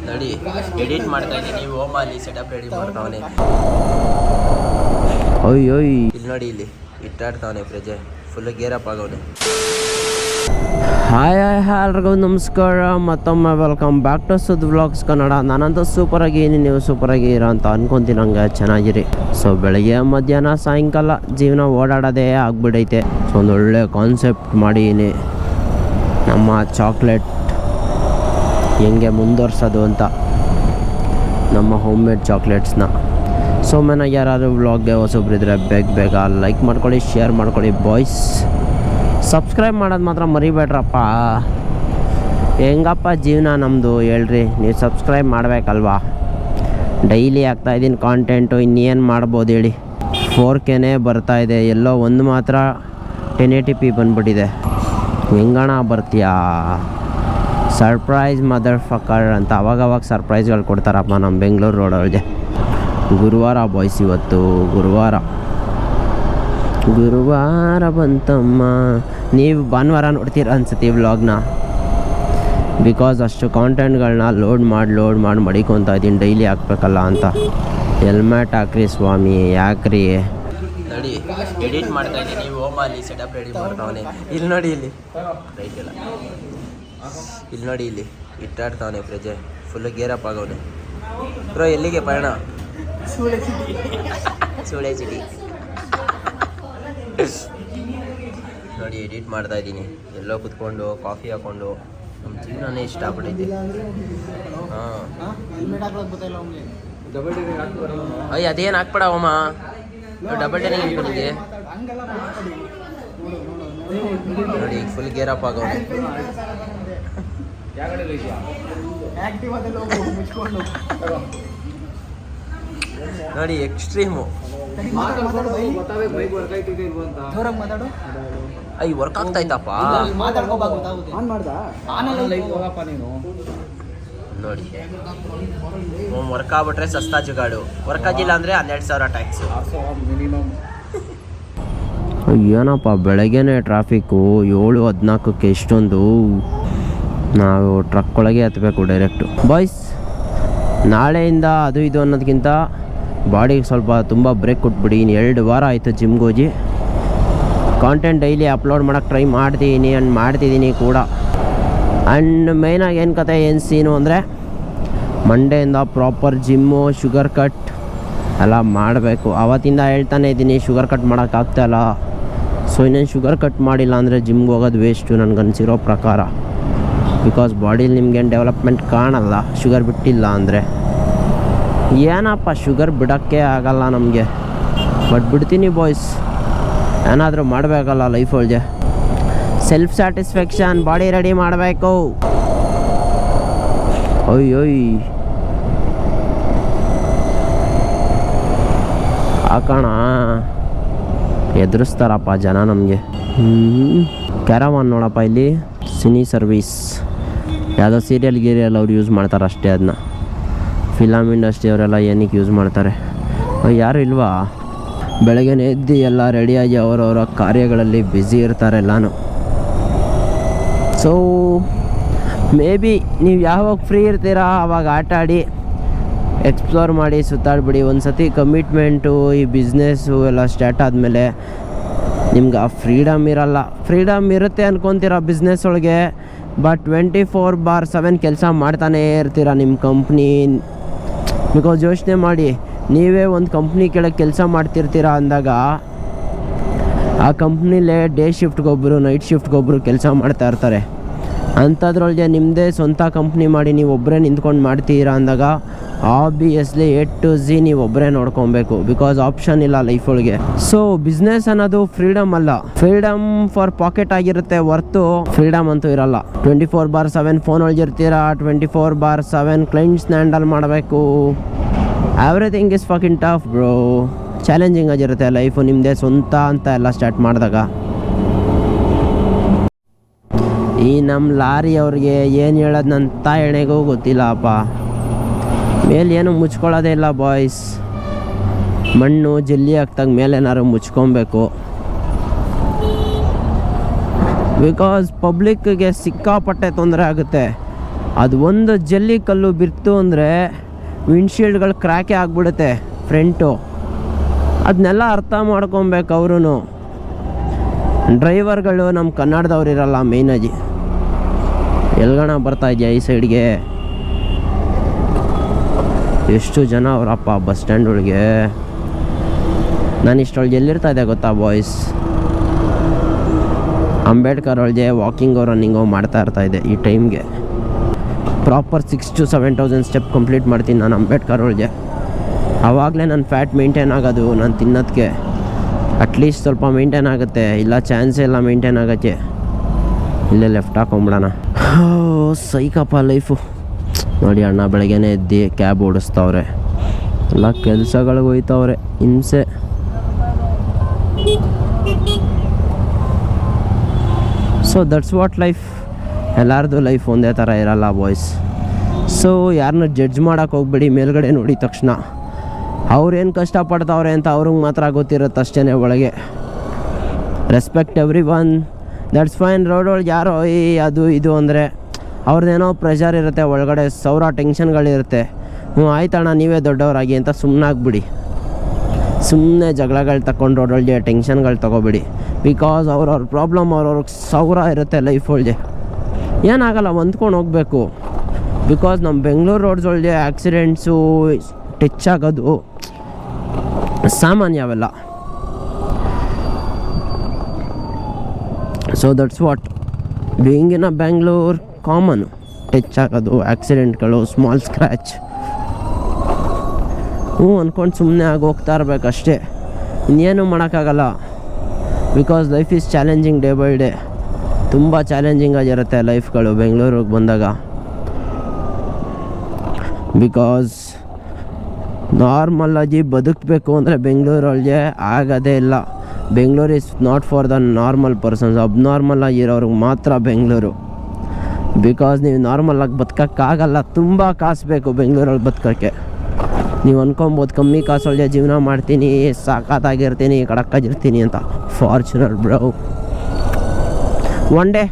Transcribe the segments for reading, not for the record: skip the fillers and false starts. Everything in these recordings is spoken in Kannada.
ನೋಡಿ ಎಡಿಟ್ ಮಾಡ್ತಾ ಇದ್ದೀನಿ. ಓಮಲ್ಲಿ ಸೆಟಪ್ ರೆಡಿ ಮಾಡ್ತಾವನೆ. ಒಯ್ ಇಲ್ಲಿ ನೋಡಿ, ಇಲ್ಲಿ ಇಟ್ಟಾಡ್ತಾವನೆ ಪ್ರಜೆ. ಫುಲ್ ಗೇರಪ್ ಆಗವನೆ. ಹಾಯ್ ಎಲ್ರಿಗೂ ನಮಸ್ಕಾರ. ಮತ್ತೊಮ್ಮೆ welcome back to Sud vlogs Kannada. ನಾನಂತೂ ಸೂಪರಾಗಿ ನೀವು ಸೂಪರಾಗಿ ಇರೋ ಅಂತ ಅನ್ಕೊತೀನಿ. ಹಂಗೆ ಚೆನ್ನಾಗಿರಿ. ಸೊ ಬೆಳಗ್ಗೆ ಮಧ್ಯಾಹ್ನ ಸಾಯಂಕಾಲ ಜೀವನ ಓಡಾಡೋದೇ ಆಗ್ಬಿಡೈತೆ. ಸೊ ಒಂದು ಒಳ್ಳೆ ಕಾನ್ಸೆಪ್ಟ್ ಮಾಡೀನಿ, ನಮ್ಮ ಚಾಕ್ಲೇಟ್ ಹೆಂಗೆ ಮುಂದುವರ್ಸೋದು ಅಂತ, ನಮ್ಮ ಹೋಮ್ ಮೇಡ್ ಚಾಕ್ಲೇಟ್ಸ್ನ. ಸೊ ಮನೆಗೆ ಯಾರು ವ್ಲಾಗ್ಗೆ ಹೊಸೊಬ್ರಿದ್ರೆ ಬೇಗ ಲೈಕ್ ಮಾಡ್ಕೊಳ್ಳಿ, ಶೇರ್ ಮಾಡ್ಕೊಳ್ಳಿ ಬಾಯ್ಸ್. ಸಬ್ಸ್ಕ್ರೈಬ್ ಮಾಡೋದು ಮಾತ್ರ ಮರಿಬೇಡ್ರಪ್ಪ. ಹೆಂಗಪ್ಪ ಜೀವನ ನಮ್ಮದು ಹೇಳ್ರಿ, ನೀವು ಸಬ್ಸ್ಕ್ರೈಬ್ ಮಾಡಬೇಕಲ್ವಾ. ಡೈಲಿ ಆಗ್ತಾಯಿದ್ದೀನಿ ಕಾಂಟೆಂಟು, ಇನ್ನೇನು ಮಾಡ್ಬೋದು ಹೇಳಿ. 4Kನೇ ಬರ್ತಾಯಿದೆ, ಎಲ್ಲೋ ಒಂದು ಮಾತ್ರ 1080p ಬಂದ್ಬಿಟ್ಟಿದೆ. ಹೆಂಗಣ ಬರ್ತೀಯಾ? ಸರ್ಪ್ರೈಸ್ ಮದರ್ ಫಕ್ಕರ್ ಅಂತ ಅವಾಗವಾಗ ಸರ್ಪ್ರೈಸ್ಗಳು ಕೊಡ್ತಾರಪ್ಪ ನಮ್ಮ ಬೆಂಗಳೂರು ರೋಡೊಳಗೆ. ಗುರುವಾರ ಬಾಯ್ಸ್, ಇವತ್ತು ಗುರುವಾರ ಬಂತಮ್ಮ. ನೀವು ಭಾನುವಾರ ನೋಡ್ತೀರ ಅನ್ಸುತ್ತೆ ಈ ವ್ಲಾಗ್ನ, ಬಿಕಾಸ್ ಅಷ್ಟು ಕಾಂಟೆಂಟ್ಗಳನ್ನ ಲೋಡ್ ಮಾಡಿ ಮಡಿಕೊತಾ ಇದ್ದೀನಿ, ಡೈಲಿ ಹಾಕ್ಬೇಕಲ್ಲ ಅಂತ. ಹೆಲ್ಮೆಟ್ ಹಾಕ್ರಿ ಸ್ವಾಮಿ, ಯಾಕ್ರಿ? ನೋಡಿ ಎಡಿಟ್ ಮಾಡ್ತಾ ಇದ್ದೀನಿ. ಓಮಲ್ಲಿ ಸೆಟಪ್ ರೆಡಿ ಮಾಡ್ತಾವನೆ. ಇಲ್ಲಿ ನೋಡಿ, ಇಲ್ಲಿ ರೈಟ್ ಇಲ್ಲ, ಇಲ್ಲಿ ನೋಡಿ, ಇಲ್ಲಿ ಇಟ್ಟಾಡ್ತಾವನೆ ಪ್ರಜೆ. ಫುಲ್ ಗೇರಪ್ ಆಗವನೆ. ಬ್ರೋ ಎಲ್ಲಿಗೆ ಪಯಣ? ಸೂಳೆ ಸಿಟಿ. ನೋಡಿ ಎಡಿಟ್ ಮಾಡ್ತಾ ಇದ್ದೀನಿ, ಎಲ್ಲೋ ಕುತ್ಕೊಂಡು ಕಾಫಿ ಹಾಕ್ಕೊಂಡು. ನಮ್ಮ ಜೀವನನೇ ಇಷ್ಟ ಆಗ್ಬಿಟ್ಟೈತಿ. ಅಯ್ಯ ಅದೇನು ಹಾಕ್ಬೇಡ ಓಮ, ಡಬಲ್ ಟೆನಿಂಗ್ ಇಟ್ಕೊಂಡಿದ್ದೆ ನೋಡಿ. ಈಗ ಫುಲ್ ಗೇರಪ್ ಆಗೋನು. ನೋಡಿ ಎಕ್ಸ್ಟ್ರೀಮು. ಅಯ್ಯ ವರ್ಕ್ ಆಗ್ತಾಯ್ತಪ್ಪ. ನೋಡಿ ವರ್ಕ್ ಆಗ್ಬಿಟ್ರೆ ಸಸ್ತಾ ಜುಗಾಡು, ವರ್ಕ್ ಆಗಿಲ್ಲ ಅಂದರೆ 12,000 ಟ್ಯಾಕ್ಸು. ಏನಪ್ಪ ಬೆಳಗ್ಗೆನೇ ಟ್ರಾಫಿಕ್ಕು. 7:14ಕ್ಕೆ ಇಷ್ಟೊಂದು. ನಾವು ಟ್ರಕ್ ಒಳಗೆ ಹತ್ತಬೇಕು ಡೈರೆಕ್ಟು ಬಾಯ್ಸ್. ನಾಳೆಯಿಂದ ಅದು ಇದು ಅನ್ನೋದಕ್ಕಿಂತ ಬಾಡಿಗೆ ಸ್ವಲ್ಪ ತುಂಬ ಬ್ರೇಕ್ ಕೊಟ್ಬಿಡಿ. ಇನ್ನು 2 ವಾರ ಆಯಿತು ಜಿಮ್ಗೆ ಹೋಗಿ. ಕಾಂಟೆಂಟ್ ಡೈಲಿ ಅಪ್ಲೋಡ್ ಮಾಡೋಕ್ಕೆ ಟ್ರೈ ಮಾಡ್ತಿದ್ದೀನಿ ಕೂಡ. ಆ್ಯಂಡ್ ಮೇಯ್ನಾಗಿ ಏನು ಕತೆ ಏನು ಸೀನು ಅಂದರೆ, ಮಂಡೆಯಿಂದ ಪ್ರಾಪರ್ ಜಿಮ್ಮು, ಶುಗರ್ ಕಟ್ ಎಲ್ಲ ಮಾಡಬೇಕು. ಆವತ್ತಿಂದ ಹೇಳ್ತಾನೆ ಇದ್ದೀನಿ, ಶುಗರ್ ಕಟ್ ಮಾಡೋಕ್ಕಾಗ್ತಾಯಿಲ್ಲ. ಸೊ ಇನ್ನೇನು ಶುಗರ್ ಕಟ್ ಮಾಡಿಲ್ಲ ಅಂದರೆ ಜಿಮ್ಗೆ ಹೋಗೋದು ವೇಸ್ಟು ನನಗನ್ಸಿರೋ ಪ್ರಕಾರ. ಬಿಕಾಸ್ ಬಾಡಿಲಿ ನಿಮ್ಗೇನು ಡೆವಲಪ್ಮೆಂಟ್ ಕಾಣಲ್ಲ ಶುಗರ್ ಬಿಟ್ಟಿಲ್ಲ ಅಂದರೆ. ಏನಪ್ಪ ಶುಗರ್ ಬಿಡೋಕ್ಕೆ ಆಗಲ್ಲ ನಮಗೆ, ಬಟ್ ಬಿಡ್ತೀನಿ ಬಾಯ್ಸ್. ಏನಾದರೂ ಮಾಡಬೇಕಲ್ಲ ಲೈಫ್ ಒಳಗೆ. ಸೆಲ್ಫ್ ಸ್ಯಾಟಿಸ್ಫ್ಯಾಕ್ಷನ್, ಬಾಡಿ ರೆಡಿ ಮಾಡಬೇಕು. ಒಯ್ ಹಾಕೋಣ. ಎದುರಿಸ್ತಾರಪ್ಪ ಜನ ನಮಗೆ. ಕ್ಯಾರವಾನ್ ನೋಡಪ್ಪ, ಇಲ್ಲಿ ಸಿನಿ ಸರ್ವೀಸ್ ಯಾವುದೋ ಸೀರಿಯಲ್ ಅವ್ರು ಯೂಸ್ ಮಾಡ್ತಾರೆ ಅಷ್ಟೇ. ಅದನ್ನ ಫಿಲಮ್ ಇಂಡಸ್ಟ್ರಿ ಅವರೆಲ್ಲ ಏನಕ್ಕೆ ಯೂಸ್ ಮಾಡ್ತಾರೆ? ಯಾರು ಇಲ್ವಾ? ಬೆಳಗ್ಗೆನೇ ಎದ್ದು ಎಲ್ಲ ರೆಡಿಯಾಗಿ ಅವರವರ ಕಾರ್ಯಗಳಲ್ಲಿ ಬ್ಯುಸಿ ಇರ್ತಾರೆ ಎಲ್ಲನೂ. ಸೊ ಮೇ ಬಿ ನೀವು ಯಾವಾಗ ಫ್ರೀ ಇರ್ತೀರಾ ಆವಾಗ ಆಟ ಆಡಿ, ಎಕ್ಸ್ಪ್ಲೋರ್ ಮಾಡಿ, ಸುತ್ತಾಡ್ಬಿಡಿ. ಒಂದು ಸತಿ ಕಮಿಟ್ಮೆಂಟು ಈ ಬಿಸ್ನೆಸ್ಸು ಎಲ್ಲ ಸ್ಟಾರ್ಟ್ ಆದಮೇಲೆ ನಿಮ್ಗೆ ಆ ಫ್ರೀಡಮ್ ಇರಲ್ಲ. ಫ್ರೀಡಮ್ ಇರುತ್ತೆ ಅಂದ್ಕೊತೀರ ಬಿಸ್ನೆಸ್ ಒಳಗೆ, ಬಟ್ 24/7 ಕೆಲಸ ಮಾಡ್ತಾನೇ ಇರ್ತೀರ ನಿಮ್ಮ ಕಂಪ್ನಿ. ಬಿಕಾಸ್ ಯೋಚನೆ ಮಾಡಿ, ನೀವೇ ಒಂದು ಕಂಪ್ನಿ ಕೆಳಗೆ ಕೆಲಸ ಮಾಡ್ತಿರ್ತೀರ ಅಂದಾಗ ಆ ಕಂಪ್ನಿಲೇ ಡೇ ಶಿಫ್ಟ್ಗೊಬ್ಬರು, ನೈಟ್ ಶಿಫ್ಟ್ಗೊಬ್ಬರು ಕೆಲಸ ಮಾಡ್ತಾ ಇರ್ತಾರೆ. ಅಂಥದ್ರೊಳಗೆ ನಿಮ್ಮದೇ ಸ್ವಂತ ಕಂಪ್ನಿ ಮಾಡಿ ನೀವು ಒಬ್ಬರೇ ನಿಂತ್ಕೊಂಡು ಮಾಡ್ತೀರಾ ಅಂದಾಗ ಆಬ್ವಿಯಸ್ಲಿ A to Z ನೀವು ಒಬ್ಬರೇ ನೋಡ್ಕೊಬೇಕು. ಬಿಕಾಸ್ ಆಪ್ಷನ್ ಇಲ್ಲ ಲೈಫ್ ಒಳಗೆ. ಸೊ ಬಿಸ್ನೆಸ್ ಅನ್ನೋದು ಫ್ರೀಡಮ್ ಅಲ್ಲ, ಫ್ರೀಡಮ್ ಫಾರ್ ಪಾಕೆಟ್ ಆಗಿರುತ್ತೆ ಹೊರ್ತು ಫ್ರೀಡಮ್ ಅಂತೂ ಇರಲ್ಲ. 24/7 ಫೋನ್ ಒಳಗೆ ಇರ್ತೀರಾ, 24/7 ಕ್ಲೈಂಟ್ಸ್ನ ಹ್ಯಾಂಡಲ್ ಮಾಡಬೇಕು. Everything is fucking tough bro. Challenging ಆಗಿರುತ್ತೆ ಲೈಫು ನಿಮ್ಮದೇ ಸ್ವಂತ ಅಂತ ಎಲ್ಲ ಸ್ಟಾರ್ಟ್ ಮಾಡಿದಾಗ. ಈ ನಮ್ಮ ಲಾರಿ ಅವ್ರಿಗೆ ಏನು ಹೇಳೋದು ನನ್ನ ತಾಯಣೆಗೂ ಗೊತ್ತಿಲ್ಲಪ್ಪ. ಮೇಲೆ ಏನು ಮುಚ್ಕೊಳ್ಳೋದೇ ಇಲ್ಲ ಬಾಯ್ಸ್. ಮಣ್ಣು ಜಲ್ಲಿ ಹಾಕ್ದಾಗ ಮೇಲೇನಾದ್ರು ಮುಚ್ಕೊಬೇಕು. ಬಿಕಾಸ್ ಪಬ್ಲಿಕ್ಗೆ ಸಿಕ್ಕಾಪಟ್ಟೆ ತೊಂದರೆ ಆಗುತ್ತೆ. ಅದು ಒಂದು ಜಲ್ಲಿ ಕಲ್ಲು ಬಿತ್ತು ಅಂದರೆ ವಿಂಡ್ಶೀಲ್ಡ್ಗಳು ಕ್ರ್ಯಾಕೇ ಆಗಿಬಿಡುತ್ತೆ ಫ್ರಂಟು. ಅದನ್ನೆಲ್ಲ ಅರ್ಥ ಮಾಡ್ಕೊಬೇಕು ಅವರು. ಡ್ರೈವರ್ಗಳು ನಮ್ಮ ಕನ್ನಡದವ್ರು ಇರಲ್ಲ ಮೇಯ್ನಾಗಿ. ಎಲ್ಗಣ ಬರ್ತಾ ಇದೆಯಾ ಈ ಸೈಡ್ಗೆ? ಎಷ್ಟು ಜನ ಅವರಪ್ಪ ಬಸ್ ಸ್ಟ್ಯಾಂಡ್ ಒಳಗೆ. ನಾನು ಇಷ್ಟೊಳಗೆ ಎಲ್ಲಿರ್ತಾ ಇದೆ ಗೊತ್ತಾ ಬಾಯ್ಸ್? ಅಂಬೇಡ್ಕರ್ ಒಳಗೆ ವಾಕಿಂಗೋ ರನ್ನಿಂಗೋ ಮಾಡ್ತಾ ಇರ್ತಾಯಿದ್ದೆ ಈ ಟೈಮ್ಗೆ. ಪ್ರಾಪರ್ 6,000 to 7,000 ಸ್ಟೆಪ್ ಕಂಪ್ಲೀಟ್ ಮಾಡ್ತೀನಿ ನಾನು ಅಂಬೇಡ್ಕರ್ ಒಳಗೆ. ಆವಾಗಲೇ ನನ್ನ ಫ್ಯಾಟ್ ಮೇಂಟೈನ್ ಆಗೋದು. ನಾನು ತಿನ್ನೋದಕ್ಕೆ ಅಟ್ಲೀಸ್ಟ್ ಸ್ವಲ್ಪ ಮೇಂಟೈನ್ ಆಗುತ್ತೆ, ಇಲ್ಲ ಚಾನ್ಸೇ ಇಲ್ಲ ಮೇಂಟೈನ್ ಆಗೋಕ್ಕೆ. ಇಲ್ಲೇ ಲೆಫ್ಟ್ ಹಾಕೊಂಬಿಡೋಣ. ಸೈಕಪ್ಪ ಲೈಫು. ನೋಡಿ ಅಣ್ಣ ಬೆಳಗ್ಗೆನೇ ಎದ್ದು ಕ್ಯಾಬ್ ಓಡಿಸ್ತವ್ರೆ, ಎಲ್ಲ ಕೆಲಸಗಳಿಗೆ ಹೋಯ್ತವ್ರೆ, ಹಿಂಸೆ. So that's what life. ಎಲ್ಲರದು ಲೈಫ್ ಒಂದೇ ಥರ ಇರಲ್ಲ ಬಾಯ್ಸ್. ಸೊ ಯಾರನ್ನ ಜಡ್ಜ್ ಮಾಡೋಕ್ಕೆ ಹೋಗ್ಬೇಡಿ ಮೇಲ್ಗಡೆ ನೋಡಿದ ತಕ್ಷಣ. ಅವ್ರೇನು ಕಷ್ಟಪಡ್ತಾವ್ರೆ ಅಂತ ಅವ್ರಿಗೆ ಮಾತ್ರ ಗೊತ್ತಿರುತ್ತೆ ಅಷ್ಟೇ ಒಳಗೆ. Respect everyone, that's fine. ರೋಡೊಳಗೆ ಯಾರೋ ಅದು ಇದು ಅಂದರೆ ಅವ್ರದ್ದೇನೋ ಪ್ರೆಷರ್ ಇರುತ್ತೆ ಒಳಗಡೆ, ಸಾವಿರ ಟೆನ್ಷನ್ಗಳಿರುತ್ತೆ. ಆಯ್ತಣ್ಣ ನೀವೇ ದೊಡ್ಡವರಾಗಿ ಅಂತ ಸುಮ್ಮನಾಗ್ಬಿಡಿ. ಸುಮ್ಮನೆ ಜಗಳಗಳು ತಗೊಂಡು ರೋಡೊಳಗೆ ಟೆನ್ಷನ್ಗಳು ತೊಗೋಬೇಡಿ. ಬಿಕಾಸ್ ಅವ್ರವ್ರ ಪ್ರಾಬ್ಲಮ್ ಅವ್ರವ್ರಿಗೆ ಸಾವಿರ ಇರುತ್ತೆ ಲೈಫ್ ಒಳಗೆ. ಏನಾಗಲ್ಲ, ಹೊಂದ್ಕೊಂಡು ಹೋಗಬೇಕು. ಬಿಕಾಸ್ ನಮ್ಮ ಬೆಂಗಳೂರು ರೋಡ್ಸ್ ಒಳಗೆ ಆಕ್ಸಿಡೆಂಟ್ಸು ಟಚ್ ಆಗೋದು ಸಾಮಾನ್ಯ ಅವೆಲ್ಲ. So that's what being in a Bangalore common. Touch ಆಗೋದು, ಆಕ್ಸಿಡೆಂಟ್ಗಳು, ಸ್ಮಾಲ್ ಸ್ಕ್ರ್ಯಾಚ್. ಅಂದ್ಕೊಂಡು ಸುಮ್ಮನೆ ಆಗಿ ಹೋಗ್ತಾ ಇರಬೇಕಷ್ಟೇ, ಇನ್ನೇನು ಮಾಡೋಕ್ಕಾಗಲ್ಲ. Because life is challenging day by day. ತುಂಬ ಚಾಲೆಂಜಿಂಗ್ ಆಗಿರುತ್ತೆ ಲೈಫ್ಗಳು ಬೆಂಗಳೂರಿಗೆ ಬಂದಾಗ. ಬಿಕಾಸ್ ನಾರ್ಮಲಾಗಿ ಬದುಕಬೇಕು ಅಂದರೆ ಬೆಂಗಳೂರೊಳಗೆ ಆಗೋದೇ ಇಲ್ಲ. Bengaluru is not for the normal persons. ಅಬ್ನಾರ್ಮಲ್ ಆಗಿರೋರಿಗೆ ಮಾತ್ರ ಬೆಂಗಳೂರು. ಬಿಕಾಸ್ ನೀವು ನಾರ್ಮಲಾಗಿ ಬದುಕೋಕ್ಕಾಗಲ್ಲ, ತುಂಬ ಕಾಸು ಬೇಕು ಬೆಂಗಳೂರಲ್ಲಿ ಬದುಕೋಕ್ಕೆ. ನೀವು ಅಂದ್ಕೊಬೋದು ಕಮ್ಮಿ ಕಾಸೊಳಗೆ ಜೀವನ ಮಾಡ್ತೀನಿ, ಸಾಕಾಗಿರ್ತೀನಿ, ಕಡಕ್ಕಾಗಿರ್ತೀನಿ ಅಂತ. Fortuner bro, one day.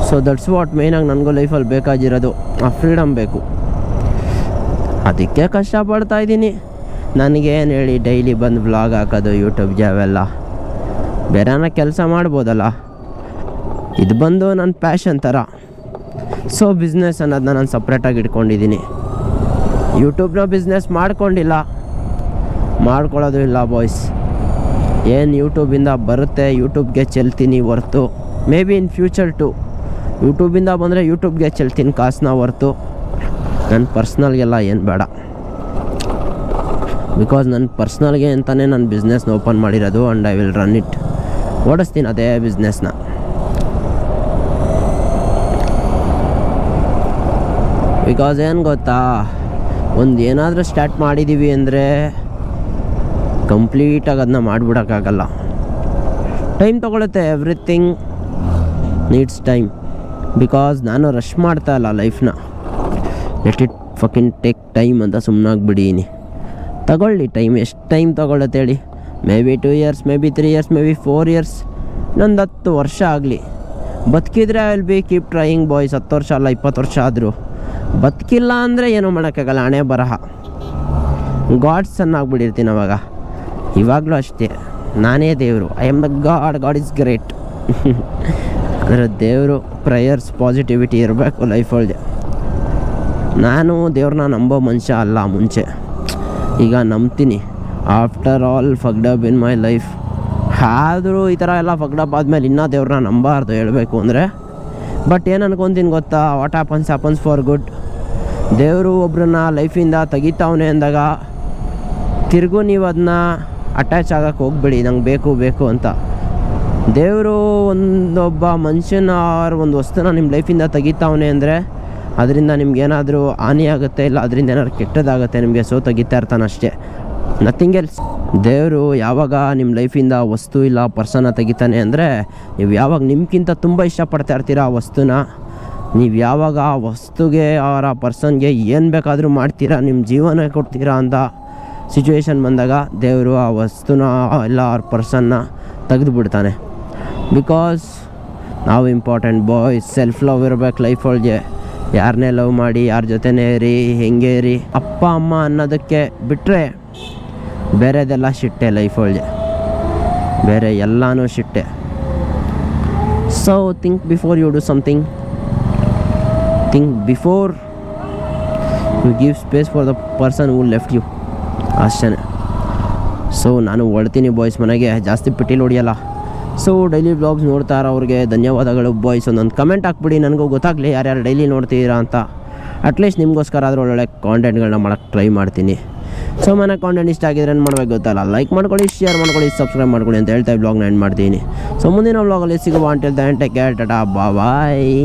So that's what ಮೇಯ್ನಾಗಿ ನನಗೂ ಲೈಫಲ್ಲಿ ಬೇಕಾಗಿರೋದು. ಆ ಫ್ರೀಡಮ್ ಬೇಕು, ಅದಕ್ಕೆ ಕಷ್ಟಪಡ್ತಾ ಇದ್ದೀನಿ. ನನಗೇನು ಹೇಳಿ ಡೈಲಿ ಬಂದು ವ್ಲಾಗ್ ಹಾಕೋದು ಯೂಟ್ಯೂಬ್ಗೆ ಅವೆಲ್ಲ. ಬೇರೆನ ಕೆಲಸ ಮಾಡ್ಬೋದಲ್ಲ, ಇದು ಬಂದು ನನ್ನ ಪ್ಯಾಷನ್ ಥರ. ಸೊ ಬಿಸ್ನೆಸ್ ಅನ್ನೋದನ್ನ ನಾನು ಸಪ್ರೇಟಾಗಿ ಇಟ್ಕೊಂಡಿದ್ದೀನಿ. ಯೂಟ್ಯೂಬ್ನ ಬಿಸ್ನೆಸ್ ಮಾಡ್ಕೊಂಡಿಲ್ಲ, ಮಾಡ್ಕೊಳ್ಳೋದು ಇಲ್ಲ ಬಾಯ್ಸ್. ಏನು ಯೂಟ್ಯೂಬಿಂದ ಬರುತ್ತೆ ಯೂಟ್ಯೂಬ್ಗೆ ಚೆಲ್ತೀನಿ ಹೊರ್ತು, may be in future to ಯೂಟ್ಯೂಬಿಂದ ಬಂದರೆ ಯೂಟ್ಯೂಬ್ಗೆ ಚೆಲ್ತೀನಿ ಕಾಸನ್ನ ಹೊರ್ತು ನನ್ನ ಪರ್ಸ್ನಲ್ಗೆಲ್ಲ ಏನು ಬೇಡ. ಬಿಕಾಸ್ ನನ್ನ ಪರ್ಸ್ನಲ್ಗೆ ಅಂತಲೇ ನನ್ನ ಬಿಸ್ನೆಸ್ನ ಓಪನ್ ಮಾಡಿರೋದು. And I will run it. ಓಡಿಸ್ತೀನಿ ಅದೇ ಬಿಸ್ನೆಸ್ನ. ಬಿಕಾಸ್ ಏನು ಗೊತ್ತಾ, ಒಂದು ಏನಾದರೂ ಸ್ಟಾರ್ಟ್ ಮಾಡಿದ್ದೀವಿ ಅಂದರೆ ಕಂಪ್ಲೀಟಾಗಿ ಅದನ್ನ ಮಾಡಿಬಿಡೋಕ್ಕಾಗಲ್ಲ. ಟೈಮ್ ತೊಗೊಳುತ್ತೆ. Everything needs time. ಬಿಕಾಸ್ ನಾನು ರಶ್ ಮಾಡ್ತಾ ಇಲ್ಲ ಲೈಫ್ನ. Let it fucking take time ಅಂತ ಸುಮ್ಮನಾಗ್ಬಿಡೀನಿ. ತಗೊಳ್ಳಿ ಟೈಮ್. ಎಷ್ಟು ಟೈಮ್ ತೊಗೊಳುತ್ತೆ ಹೇಳಿ? May be 2 years, may be 3 years, may be 4 years, ಇನ್ನೊಂದು 10 ವರ್ಷ ಆಗಲಿ. ಬದುಕಿದ್ರೆ I will be keep trying boys. 10 ವರ್ಷ ಅಲ್ಲ 20 ವರ್ಷ ಆದರೂ. ಬದುಕಿಲ್ಲ ಅಂದರೆ ಏನೂ ಮಾಡೋಕ್ಕಾಗಲ್ಲ, ಹಣೆ ಬರಹ. ಗಾಡ್ಸ್ ಚೆನ್ನಾಗ್ಬಿಟ್ಟಿರ್ತೀನಿ ಅವಾಗ. ಇವಾಗಲೂ ಅಷ್ಟೇ, ನಾನೇ ದೇವರು. I am the god. God is great. ಅಂದರೆ ದೇವರು, ಪ್ರೇಯರ್ಸ್, ಪಾಸಿಟಿವಿಟಿ ಇರಬೇಕು ಲೈಫೊಳಗೆ. ನಾನು ದೇವ್ರನ್ನ ನಂಬೋ ಮನುಷ್ಯ ಅಲ್ಲ ಮುಂಚೆ. ಈಗ ನಂಬ್ತೀನಿ. After all fucked up in my life. ಆದರೂ ಈ ಥರ ಎಲ್ಲ ಫಕ್ಡ್ ಅಪ್ ಆದಮೇಲೆ ಇನ್ನೂ ದೇವ್ರನ್ನ ನಂಬಾರ್ದು ಹೇಳಬೇಕು ಅಂದರೆ. ಬಟ್ ಏನು ಅನ್ಕೊತೀನಿ ಗೊತ್ತಾ, ವಾಟ್ ಹ್ಯಾಪನ್ಸ್ ಫಾರ್ ಗುಡ್. ದೇವರು ಒಬ್ರನ್ನ ಲೈಫಿಂದ ತೆಗಿತಾವನೆ ಅಂದಾಗ ತಿರುಗು ನೀವು ಅದನ್ನ ಅಟ್ಯಾಚ್ ಆಗೋಕ್ಕೆ ಹೋಗ್ಬೇಡಿ, ನಂಗೆ ಬೇಕು ಅಂತ. ದೇವರು ಒಂದೊಬ್ಬ ಮನುಷ್ಯನ ಒಂದು ವಸ್ತುನ ನಿಮ್ಮ ಲೈಫಿಂದ ತೆಗಿತಾವನೆ ಅಂದರೆ ಅದರಿಂದ ನಿಮ್ಗೇನಾದರೂ ಹಾನಿ ಆಗುತ್ತೆ, ಇಲ್ಲ ಅದರಿಂದ ಏನಾದ್ರು ಕೆಟ್ಟದಾಗುತ್ತೆ ನಿಮಗೆ. ಸೊ ತೆಗಿತಾ ಇರ್ತಾನೆ ಅಷ್ಟೇ, ನಥಿಂಗ್ ಎಲ್ಸ್. ದೇವರು ಯಾವಾಗ ನಿಮ್ಮ ಲೈಫಿಂದ ವಸ್ತು ಇಲ್ಲ ಪರ್ಸನ್ನ ತೆಗಿತಾನೆ ಅಂದರೆ ನೀವು ಯಾವಾಗ ನಿಮ್ಗಿಂತ ತುಂಬ ಇಷ್ಟಪಡ್ತಾ ಇರ್ತೀರ ಆ ವಸ್ತುನ, ನೀವು ಯಾವಾಗ ಆ ವಸ್ತುಗೆ ಆ ಪರ್ಸನ್ಗೆ ಏನು ಬೇಕಾದರೂ ಮಾಡ್ತೀರಾ, ನಿಮ್ಮ ಜೀವನ ಕೊಡ್ತೀರಾ ಅಂತ ಸಿಚುವೇಶನ್ ಬಂದಾಗ ದೇವರು ಆ ವಸ್ತುನ ಇಲ್ಲ ಆ ಪರ್ಸನ್ನ ತೆಗೆದುಬಿಡ್ತಾನೆ. ಬಿಕಾಸ್ ನಾವು ಇಂಪಾರ್ಟೆಂಟ್ ಬಾಯ್ಸ್. ಸೆಲ್ಫ್ ಲವ್ ಇರ್ಬೇಕು ಲೈಫ್ ಒಳಗೆ. ಯಾರನ್ನೇ ಲವ್ ಮಾಡಿ ಯಾರ ಜೊತೆನೇ ಇರಿ, ಹೆಂಗೆ ಇರಿ, ಅಪ್ಪ ಅಮ್ಮ ಅನ್ನೋದಕ್ಕೆ ಬಿಟ್ಟರೆ ಬೇರೆದೆಲ್ಲ ಶಿಟ್ಟೆ ಲೈಫ್ ಒಳಗೆ, ಬೇರೆ ಎಲ್ಲನೂ ಶಿಟ್ಟೆ. So think before you do something, think before you give space for the person who left you, ಅಷ್ಟೇ. ಸೊ ನಾನು ಹೊಡ್ತೀನಿ ಬಾಯ್ಸ್, ಮನೆಗೆ ಜಾಸ್ತಿ ಪಿಟೀಲ್ ಹೊಡಿಯಲ್ಲ. ಸೊ ಡೈಲಿ ಬ್ಲಾಗ್ಸ್ ನೋಡ್ತಾ ಇರೋರಿಗೆ ಧನ್ಯವಾದಗಳು ಬಾಯ್ಸ್. ಒಂದೊಂದು ಕಮೆಂಟ್ ಹಾಕ್ಬಿಡಿ, ನನಗೂ ಗೊತ್ತಾಗಲಿ ಯಾರ್ಯಾರು ಡೈಲಿ ನೋಡ್ತೀರಾ ಅಂತ. ಅಟ್ಲೀಸ್ಟ್ ನಿಮಗೋಸ್ಕರ ಆದರೂ ಒಳ್ಳೊಳ್ಳೆ ಕಾಂಟೆಂಟ್ಗಳನ್ನ ಮಾಡೋಕ್ಕೆ ಟ್ರೈ ಮಾಡ್ತೀನಿ. ಸೊ ಮನೆ ಕಾಂಟೆಂಟ್ ಇಷ್ಟ ಆಗಿದ್ರೆ ಏನು ಮಾಡಬೇಕು ಗೊತ್ತಲ್ಲ, ಲೈಕ್ ಮಾಡ್ಕೊಳ್ಳಿ, ಶೇರ್ ಮಾಡ್ಕೊಳ್ಳಿ, ಸಬ್ಸ್ಕ್ರೈಬ್ ಮಾಡ್ಕೊಳ್ಳಿ ಅಂತ ಹೇಳ್ತಾ ಬ್ಲಾಗ್ನ ಎಂಡ್ ಮಾಡ್ತೀನಿ. ಸೊ ಮುಂದಿನ ಬ್ಲಾಗಲ್ಲಿ ಸಿಗುವ until then take care, tata ಬಾಯ್.